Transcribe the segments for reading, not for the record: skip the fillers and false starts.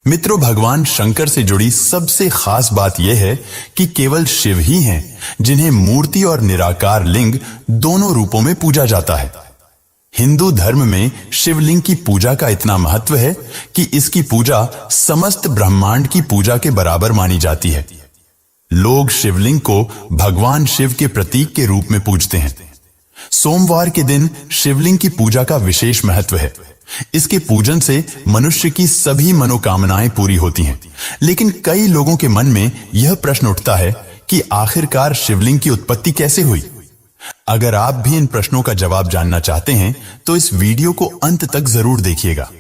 मित्रों, भगवान शंकर से जुड़ी सबसे खास बात यह है कि केवल शिव ही हैं जिन्हें मूर्ति और निराकार लिंग दोनों रूपों में पूजा जाता है। हिंदू धर्म में शिवलिंग की पूजा का इतना महत्व है कि इसकी पूजा समस्त ब्रह्मांड की पूजा के बराबर मानी जाती है। लोग शिवलिंग को भगवान शिव के प्रतीक के रूप में पूजते हैं। सोमवार के दिन शिवलिंग की पूजा का विशेष महत्व है। इसके पूजन से मनुष्य की सभी मनोकामनाएं पूरी होती हैं। लेकिन कई लोगों के मन में यह प्रश्न उठता है कि आखिरकार शिवलिंग की उत्पत्ति कैसे हुई। अगर आप भी इन प्रश्नों का जवाब जानना चाहते हैं तो इस वीडियो को अंत तक जरूर देखिएगा।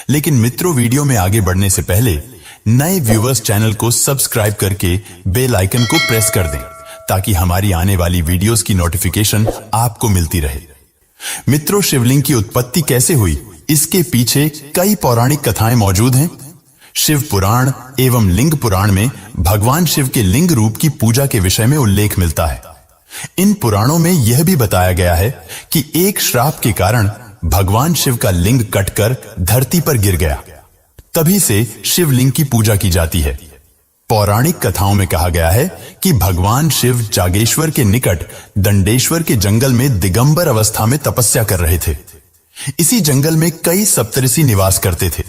लेकिन मित्रों, वीडियो में आगे बढ़ने से पहले नए व्यूअर्स चैनल को सब्सक्राइब करके बेल आइकन को प्रेस कर दें ताकि हमारी आने वाली वीडियोस की नोटिफिकेशन आपको मिलती रहे। मित्रों, शिवलिंग की उत्पत्ति कैसे हुई, इसके पीछे कई पौराणिक कथाएं मौजूद हैं। शिव पुराण एवं लिंग पुराण में भगवान शिव के लिंग रूप की पूजा के विषय में उल्लेख मिलता है। इन पुराणों में यह भी बताया गया है कि एक श्राप के कारण भगवान शिव का लिंग कटकर धरती पर गिर गया। तभी से शिवलिंग की पूजा की जाती है। पौराणिक कथाओं में कहा गया है कि भगवान शिव जागेश्वर के निकट दंडेश्वर के जंगल में दिगंबर अवस्था में तपस्या कर रहे थे। इसी जंगल में कई सप्तऋषि निवास करते थे।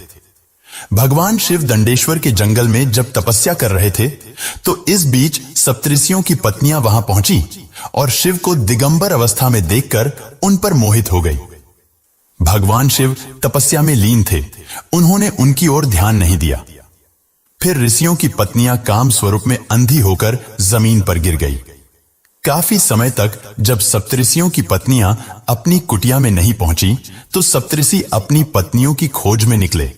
भगवान शिव दंडेश्वर के जंगल में जब तपस्या कर रहे थे तो इस बीच सप्तऋषियों की पत्नियां वहां पहुंची और शिव को दिगंबर अवस्था में देखकर उन पर मोहित हो गई। भगवान शिव तपस्या में लीन थे, उन्होंने उनकी ओर ध्यान नहीं दिया। फिर ऋषियों की पत्नियां काम स्वरूप में अंधी होकर जमीन पर गिर गई। काफी समय तक जब सप्तऋषियों की पत्नियां अपनी कुटिया में नहीं पहुंची तो सप्तऋषि अपनी पत्नियों की खोज में निकले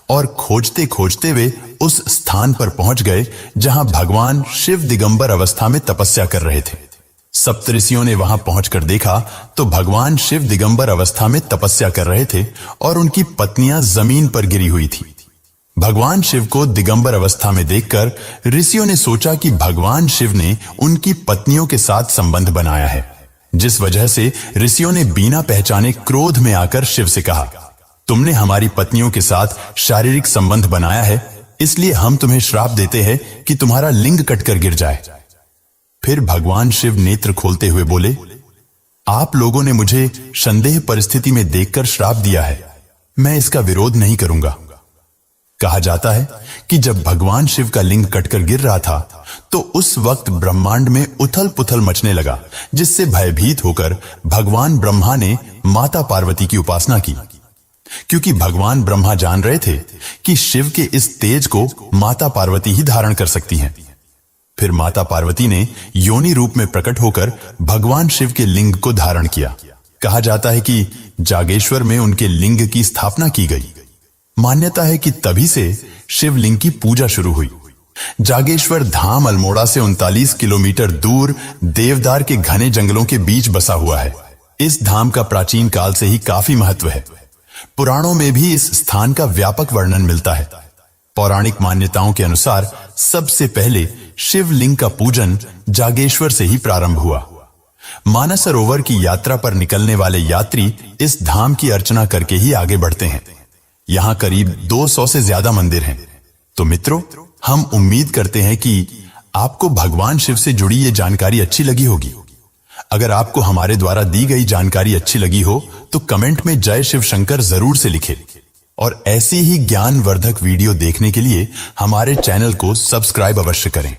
और खोजते खोजते वे उस स्थान पर पहुंच गए जहां भगवान शिव दिगंबर अवस्था में तपस्या कर रहे थे। सप्तऋषियों ने वहां पहुंचकर देखा तो भगवान शिव दिगंबर अवस्था में तपस्या कर रहे थे और उनकी पत्नियां जमीन पर गिरी हुई थी। भगवान शिव को दिगंबर अवस्था में देखकर ऋषियों ने सोचा कि भगवान शिव ने उनकी पत्नियों के साथ संबंध बनाया है, जिस वजह से ऋषियों ने बिना पहचाने क्रोध में आकर शिव से कहा, तुमने हमारी पत्नियों के साथ शारीरिक संबंध बनाया है, इसलिए हम तुम्हें श्राप देते हैं कि तुम्हारा लिंग कटकर गिर जाए। फिर भगवान शिव नेत्र खोलते हुए बोले, आप लोगों ने मुझे संदेह परिस्थिति में देखकर श्राप दिया है, मैं इसका विरोध नहीं करूंगा। कहा जाता है कि जब भगवान शिव का लिंग कटकर गिर रहा था तो उस वक्त ब्रह्मांड में उथल पुथल मचने लगा, जिससे भयभीत होकर भगवान ब्रह्मा ने माता पार्वती की उपासना की, क्योंकि भगवान ब्रह्मा जान रहे थे कि शिव के इस तेज को माता पार्वती ही धारण कर सकती हैं। फिर माता पार्वती ने योनि रूप में प्रकट होकर भगवान शिव के लिंग को धारण किया। कहा जाता है कि जागेश्वर में उनके लिंग की स्थापना की गई। मान्यता है कि तभी से शिवलिंग की पूजा शुरू हुई। जागेश्वर धाम अल्मोड़ा से 39 किलोमीटर दूर देवदार के घने जंगलों के बीच बसा हुआ है। इस धाम का प्राचीन काल से ही काफी महत्व है। पुराणों में भी इस स्थान का व्यापक वर्णन मिलता है। पौराणिक मान्यताओं के अनुसार सबसे पहले शिवलिंग का पूजन जागेश्वर से ही प्रारंभ हुआ। मानसरोवर की यात्रा पर निकलने वाले यात्री इस धाम की अर्चना करके ही आगे बढ़ते हैं। यहाँ करीब 200 से ज्यादा मंदिर हैं। तो मित्रों, हम उम्मीद करते हैं कि आपको भगवान शिव से जुड़ी ये जानकारी अच्छी लगी होगी। अगर आपको हमारे द्वारा दी गई जानकारी अच्छी लगी हो तो कमेंट में जय शिव शंकर जरूर से लिखें और ऐसी ही ज्ञानवर्धक वीडियो देखने के लिए हमारे चैनल को सब्सक्राइब अवश्य करें।